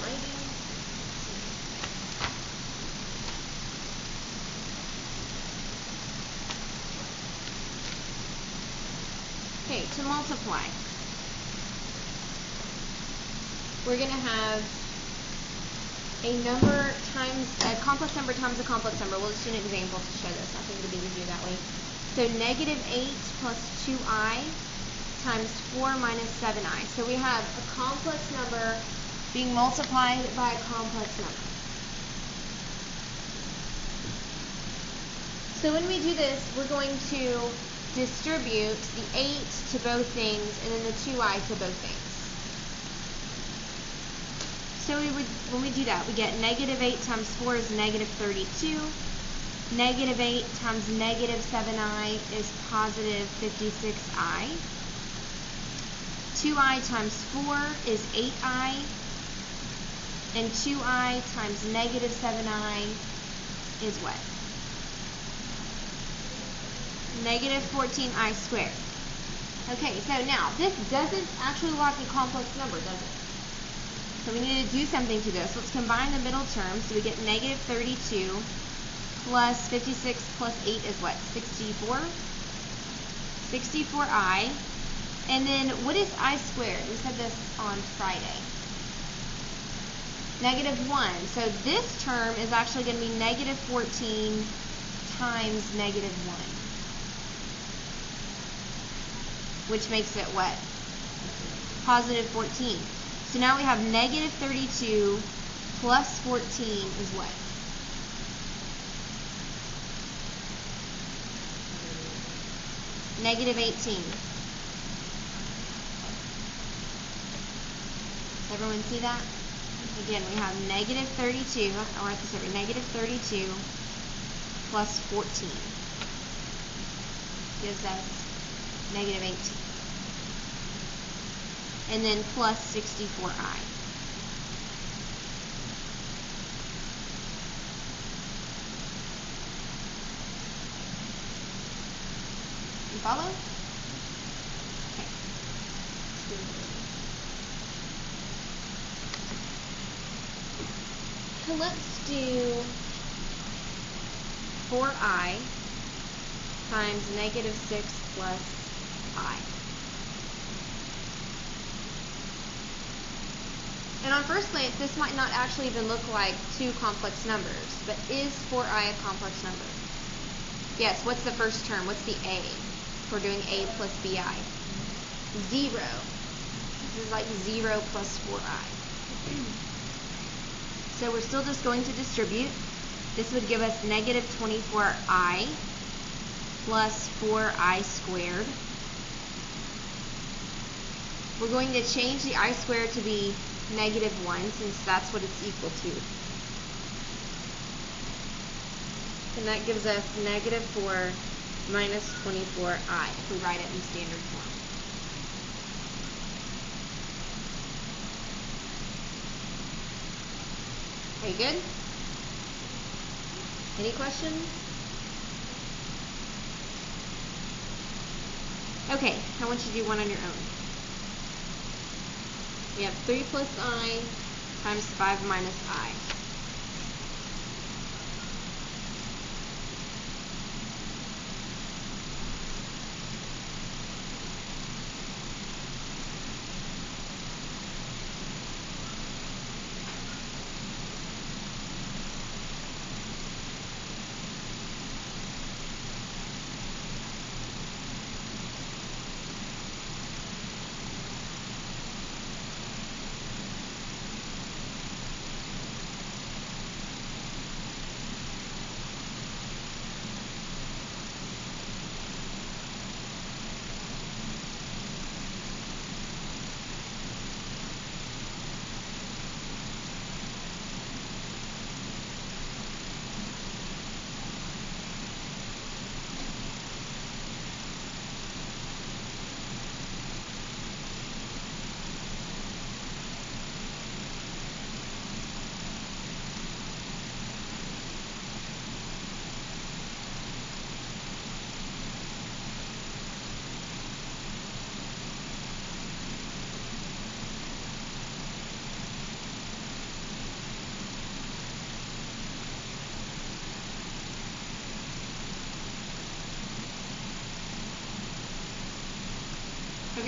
writing. Okay, to multiply, we're going to have a number times, a complex number times a complex number. We'll just do an example to show this. I think it'll be easier that way. So negative 8 plus 2i times 4 minus 7i. So we have a complex number being multiplied by a complex number. So when we do this, we're going to distribute the 8 to both things and then the 2i to both things. So when we do that, we get negative 8 times 4 is negative 32. Negative 8 times negative 7i is positive 56i. 2i times 4 is 8i. And 2i times negative 7i is what? Negative 14i squared. Okay, so now this doesn't actually look like a complex number, does it? So we need to do something to this. Let's combine the middle terms. So we get negative 32 plus 56 plus 8 is what? 64? 64i. And then what is I squared? We said this on Friday. Negative 1. So this term is actually going to be negative 14 times negative 1. Which makes it what? Positive 14. So now we have negative 32 plus 14 is what? Negative 18. Does everyone see that? Again, we have negative 32, I'll write this over, negative 32 plus 14 gives us negative 18. And then plus 64i. You follow? Okay. So let's do 4i times negative 6 plus I. And on first glance, this might not actually even look like two complex numbers, but is 4i a complex number? Yes, what's the first term? What's the a? We're doing a plus bi. 0. This is like 0 plus 4i. So we're still just going to distribute. This would give us negative 24i plus 4i squared. We're going to change the I squared to be negative 1 since that's what it's equal to. And that gives us negative 4 minus 24i if we write it in standard form. Are you good? Any questions? Okay, I want you to do one on your own. We have 3 plus I times 5 minus I.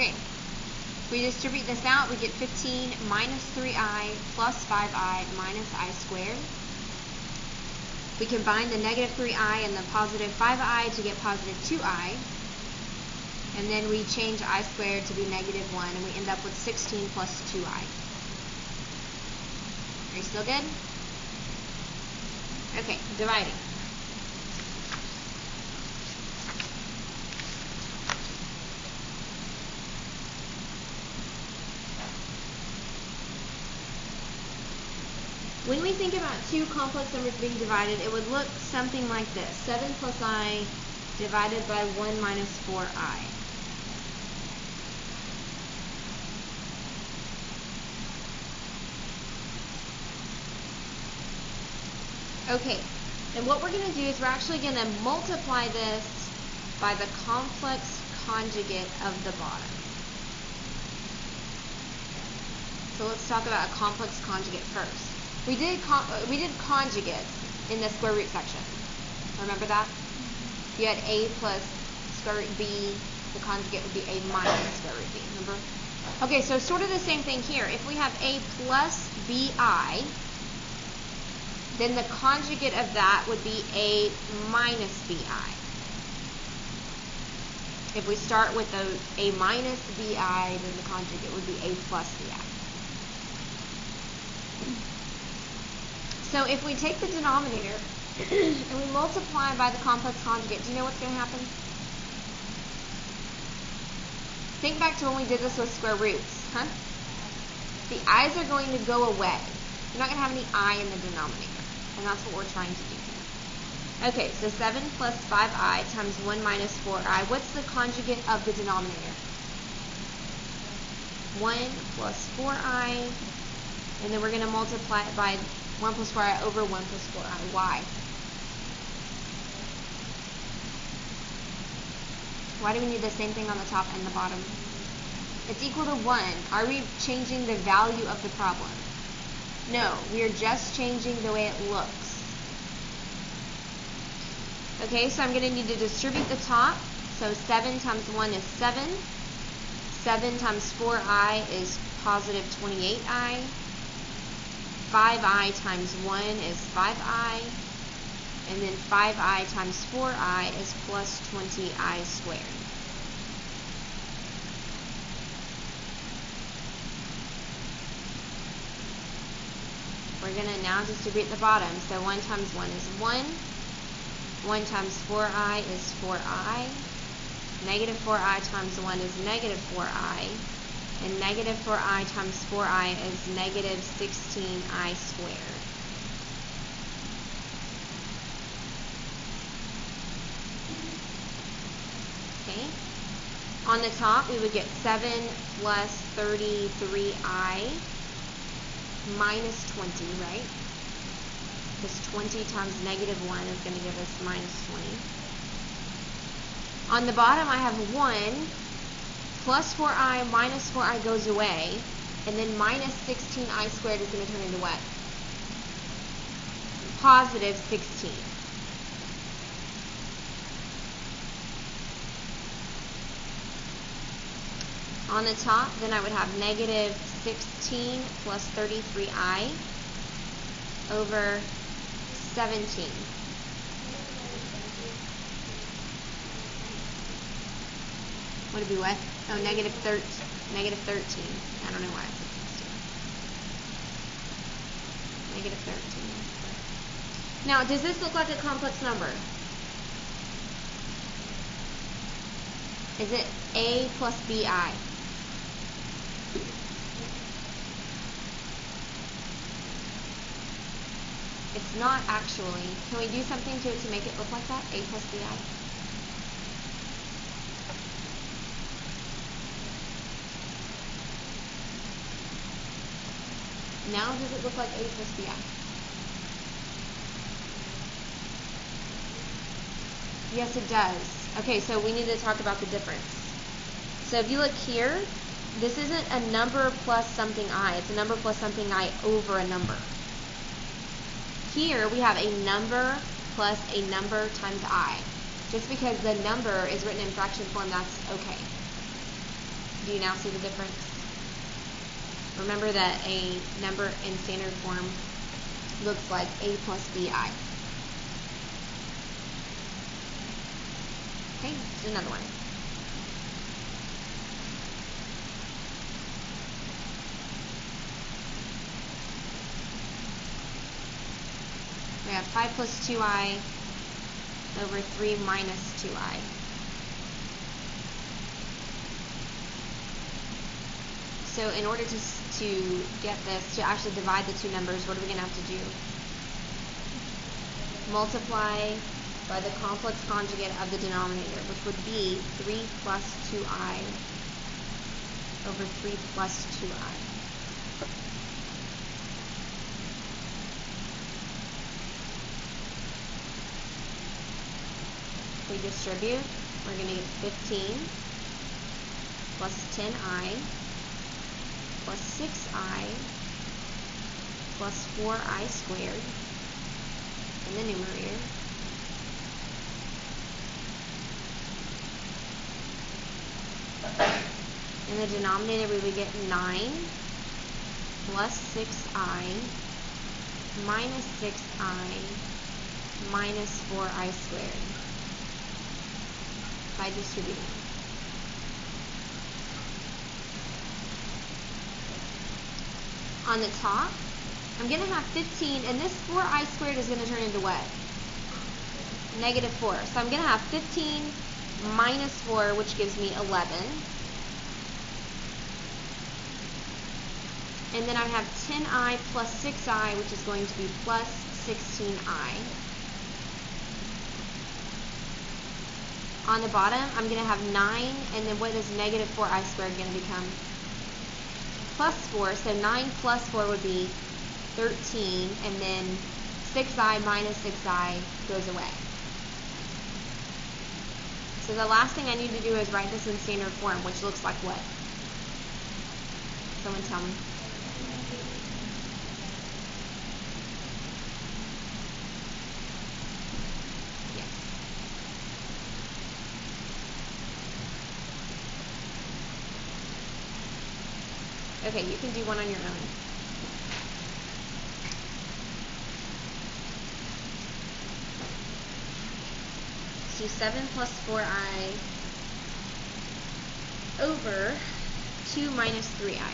Okay. If we distribute this out, we get 15 minus 3i plus 5i minus I squared. We combine the negative 3i and the positive 5i to get positive 2i. And then we change I squared to be negative 1, and we end up with 16 plus 2i. Are you still good? Okay, dividing. When we think about two complex numbers being divided, it would look something like this. 7 plus I divided by 1 minus 4i. Okay, and what we're going to do is we're actually going to multiply this by the complex conjugate of the bottom. So let's talk about a complex conjugate first. We did conjugates in the square root section. Remember that? If you had a plus square root b, the conjugate would be a minus square root b. Remember? Okay, so sort of the same thing here. If we have a plus bi, then the conjugate of that would be a minus bi. If we start with a minus bi, then the conjugate would be a plus bi. So if we take the denominator and we multiply by the complex conjugate, do you know what's going to happen? Think back to when we did this with square roots. Huh? The i's are going to go away. You're not going to have any I in the denominator. And that's what we're trying to do here. Okay, so 7 plus 5i times 1 minus 4i. What's the conjugate of the denominator? 1 plus 4i. And then we're going to multiply it by 1 plus 4i over 1 plus 4i. Why? Why do we need the same thing on the top and the bottom? It's equal to 1. Are we changing the value of the problem? No, we are just changing the way it looks. Okay, so I'm going to need to distribute the top. So 7 times 1 is 7. 7 times 4i is positive 28i. 5i times 1 is 5i. And then 5i times 4i is plus 20i squared. We're going to now distribute the bottom. So 1 times 1 is 1. 1 times 4i is 4i. Negative 4i times 1 is negative 4i. And negative 4i times 4i is negative 16i squared. Okay. On the top, we would get 7 plus 33i minus 20, right? Because 20 times negative 1 is going to give us minus 20. On the bottom, I have 1 plus 4i minus 4i goes away, and then minus 16i squared is going to turn into what? Positive 16. On the top, then I would have negative 16 plus 33i over 17. Would it be what? Oh, negative 13. Negative 13. I don't know why I said 16. Negative 13. Now, does this look like a complex number? Is it a plus bi? It's not actually. Can we do something to it to make it look like that? A plus bi? Now does it look like a plus bi? Yes, it does. Okay, so we need to talk about the difference. So if you look here, this isn't a number plus something I. It's a number plus something I over a number. Here we have a number plus a number times I. Just because the number is written in fraction form, that's okay. Do you now see the difference? Remember that a number in standard form looks like a plus bi. Okay, let's do another one. We have 5 plus 2i over 3 minus 2i. So in order to get this, to actually divide the two numbers, what are we going to have to do? Multiply by the complex conjugate of the denominator, which would be 3 plus 2i over 3 plus 2i. We distribute, we're going to get 15 plus 10i plus 6i plus 4i squared in the numerator. In the denominator, we would get 9 plus 6i minus 6i minus 4i squared by distributing. On the top, I'm going to have 15, and this 4i squared is going to turn into what? Negative 4. So I'm going to have 15 minus 4, which gives me 11. And then I have 10i plus 6i, which is going to be plus 16i. On the bottom, I'm going to have 9, and then what is negative 4i squared going to become? Plus 4, so 9 plus 4 would be 13, and then 6i minus 6i goes away. So the last thing I need to do is write this in standard form, which looks like what? Someone tell me. Okay, you can do one on your own. So 7 plus 4i over 2 minus 3i.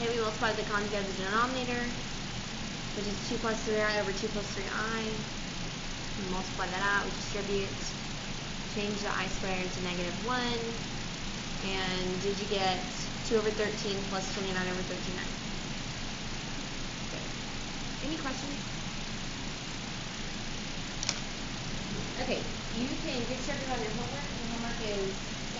Okay, we multiply the conjugate of the denominator, which is 2 plus 3i over 2 plus 3i, We multiply that out, we distribute, change the I squared to -1, and did you get 2 over 13 plus 29 over 39? Okay. Any questions? Okay, you can get started on your homework. Your homework is